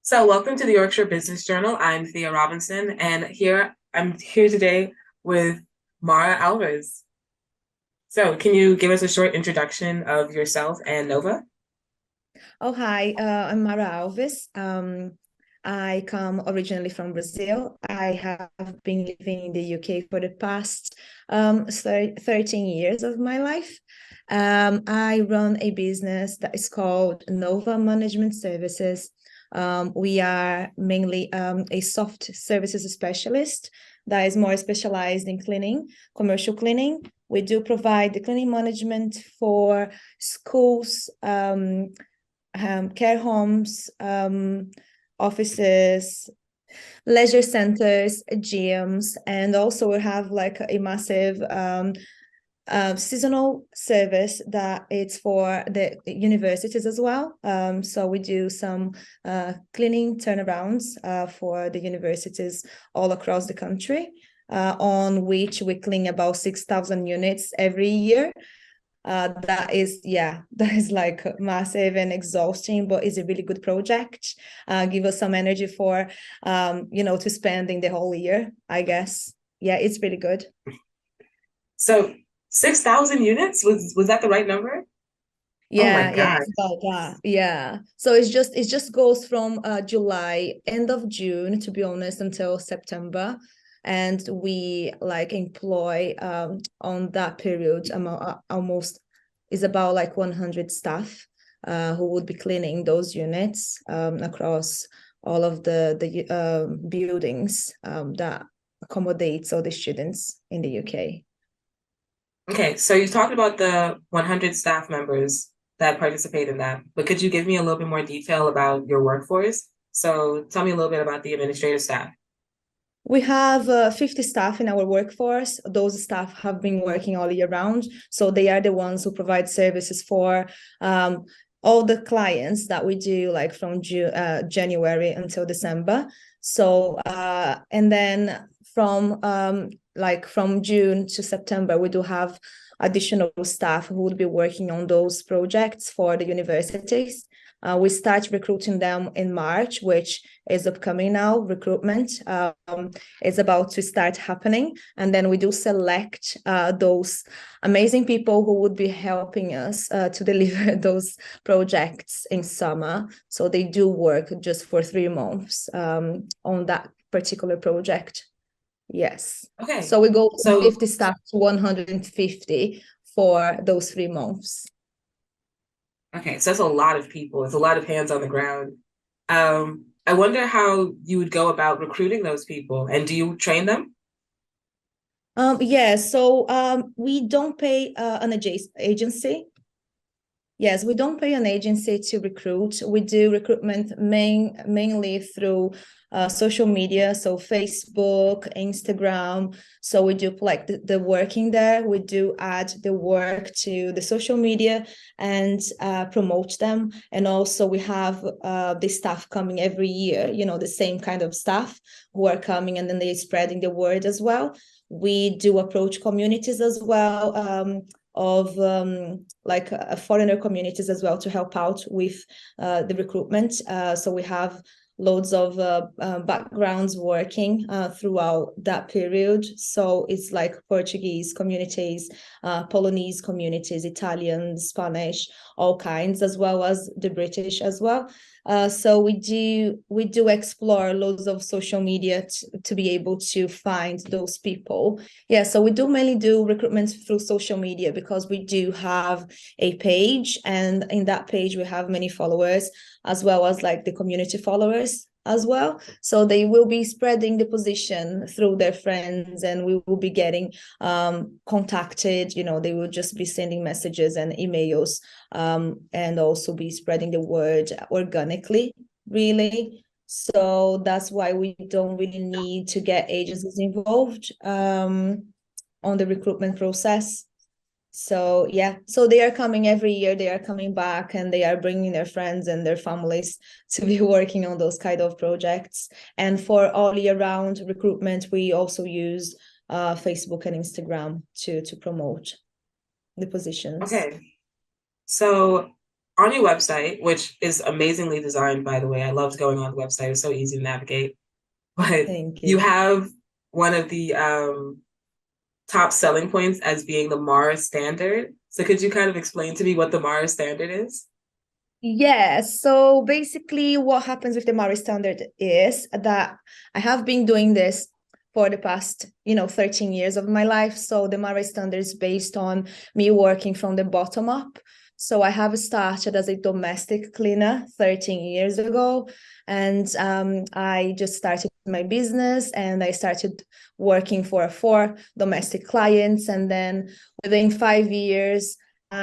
So, welcome to the Yorkshire Business Journal. I'm Thea Robinson, and I'm here today with Mara Alvarez. So, can you give us a short introduction of yourself and Nova? Oh, hi. I'm Mara Alves. I come originally from Brazil. I have been living in the UK for the past 13 years of my life. I run a business that is called Nova Management Services. We are mainly a soft services specialist that is more specialized in cleaning, commercial cleaning. We do provide the cleaning management for schools, care homes, offices, leisure centers, gyms, and also we have like a massive seasonal service that it's for the universities as well. So we do some cleaning turnarounds for the universities all across the country, on which we clean about 6,000 units every year. That is, yeah, that is like massive and exhausting, but it's a really good project. Give us some energy for to spend in the whole year, I guess. Yeah, it's really good. So, 6,000 units was that the right number? Oh my Yeah, God. it's about that. Yeah. So it just goes from July, end of June, to be honest, until September. And we like employ on that period almost is about like 100 staff who would be cleaning those units across all of the buildings that accommodates all the students in the UK. Okay, so you talked about the 100 staff members that participate in that, but could you give me a little bit more detail about your workforce? So, tell me a little bit about the administrative staff. We have 50 staff in our workforce. Those staff have been working all year round. So they are the ones who provide services for all the clients that we do, like from January until December. So, and then from June to September, we do have additional staff who would be working on those projects for the universities. We start recruiting them in March, which is upcoming now. Recruitment is about to start happening. And then we do select those amazing people who would be helping us to deliver those projects in summer. So they do work just for 3 months on that particular project. Yes. Okay, So we go from so 50 staff to 150 for those 3 months. okay, so that's a lot of people. It's a lot of hands on the ground. I wonder how you would go about recruiting those people, and do you train them? Yeah, so we don't pay an agency. Yes, we don't pay an agency to recruit. We do recruitment mainly through social media, so Facebook, Instagram. So we do like the working there. We do add the work to the social media and promote them. And also we have the staff coming every year, the same kind of staff who are coming and then they're spreading the word as well. We do approach communities as well. Of like foreigner communities as well to help out with the recruitment. So we have loads of backgrounds working throughout that period. So it's like Portuguese communities, Polonese communities, Italian, Spanish, all kinds, as well as the British as well. So we do explore loads of social media to be able to find those people. Yeah, so we do mainly do recruitment through social media because we do have a page, and in that page we have many followers as well as like the community followers as well. So they will be spreading the position through their friends, and we will be getting contacted. They will just be sending messages and emails, and also be spreading the word organically, really. So that's why we don't really need to get agencies involved on the recruitment process. So yeah, so they are coming every year, they are coming back and they are bringing their friends and their families to be working on those kind of projects. And for all year round recruitment, we also use Facebook and Instagram to promote the positions. Okay, so on your website, which is amazingly designed, by the way, I loved going on the website. It's so easy to navigate. But Thank you you. have one of the top selling points as being the Mara standard. So could you kind of explain to me what the Mara standard is? Yes. So basically, what happens with the Mari standard is that I have been doing this for the past, 13 years of my life. So the Mari standard is based on me working from the bottom up. So I have started as a domestic cleaner 13 years ago, and I just started my business, and I started working for four domestic clients, and then within 5 years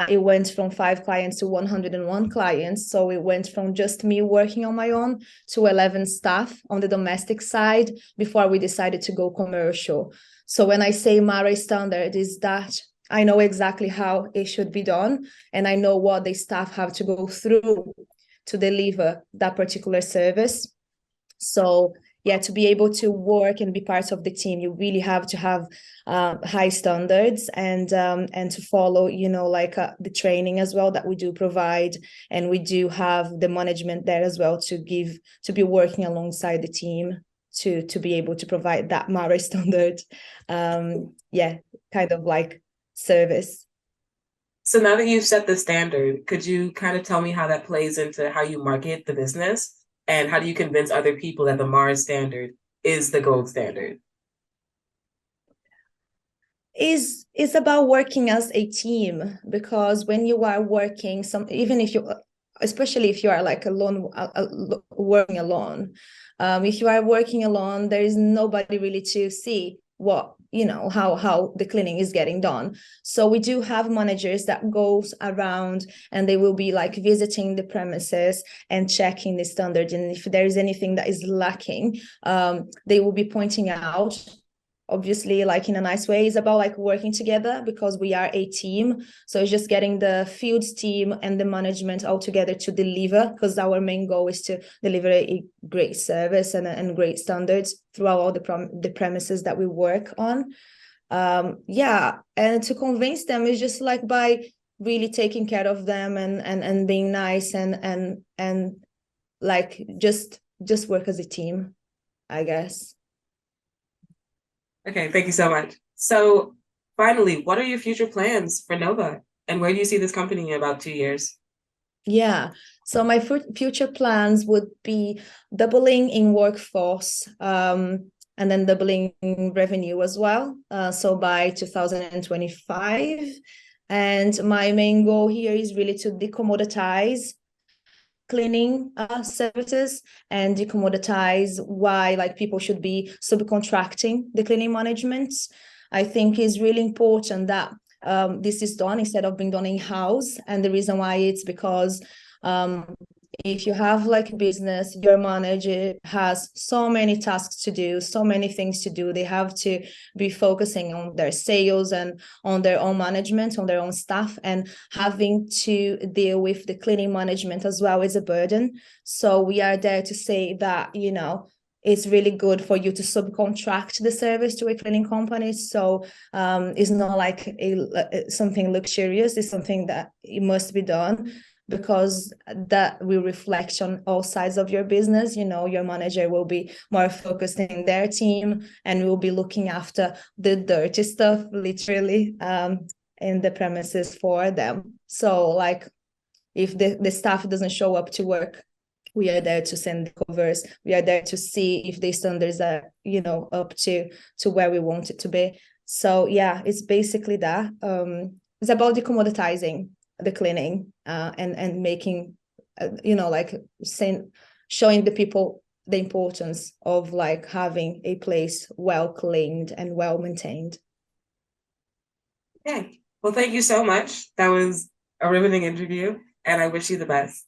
it went from 5 clients to 101 clients. So it went from just me working on my own to 11 staff on the domestic side before we decided to go commercial. So when I say Mare standard, is that I know exactly how it should be done, and I know what the staff have to go through to deliver that particular service. So yeah, to be able to work and be part of the team, you really have to have high standards, and to follow, the training as well that we do provide, and we do have the management there as well to be working alongside the team to be able to provide that Mare standard, yeah, kind of like service. So now that you've set the standard, could you kind of tell me how that plays into how you market the business and how do you convince other people that the Mars standard is the gold standard? Is about working as a team, because when you are working, even if you, especially if you are like alone, working alone, if you are working alone, there is nobody really to see what, how the cleaning is getting done. So we do have managers that goes around, and they will be like visiting the premises and checking the standard, and if there is anything that is lacking, they will be pointing out, obviously, like in a nice way. Is about like working together, because we are a team. So it's just getting the field team and the management all together to deliver, because our main goal is to deliver a great service and great standards throughout all the premises that we work on. Yeah, and to convince them is just like by really taking care of them, and being nice, and like just work as a team, I guess. Okay, thank you so much. So finally, what are your future plans for Nova? And where do you see this company in about 2 years? Yeah. So my future plans would be doubling in workforce, and then doubling in revenue as well. So by 2025. And my main goal here is really to decommoditize cleaning services, and decommoditize why like people should be subcontracting the cleaning management. I think is really important that this is done instead of being done in-house. And the reason why, it's because if you have like a business, your manager has so many tasks to do, so many things to do. They have to be focusing on their sales and on their own management, on their own staff, and having to deal with the cleaning management as well is a burden. So we are there to say that, it's really good for you to subcontract the service to a cleaning company. So it's not like something luxurious. It's something that it must be done, because that will reflect on all sides of your business. Your manager will be more focused in their team, and will be looking after the dirty stuff, literally, in the premises for them. So like, if the staff doesn't show up to work, we are there to send the covers. We are there to see if the standards are, up to where we want it to be. So yeah, it's basically that. It's about decommoditizing the cleaning, and making, like saying, showing the people the importance of like having a place well cleaned and well maintained. Okay. Well, thank you so much. That was a riveting interview, and I wish you the best.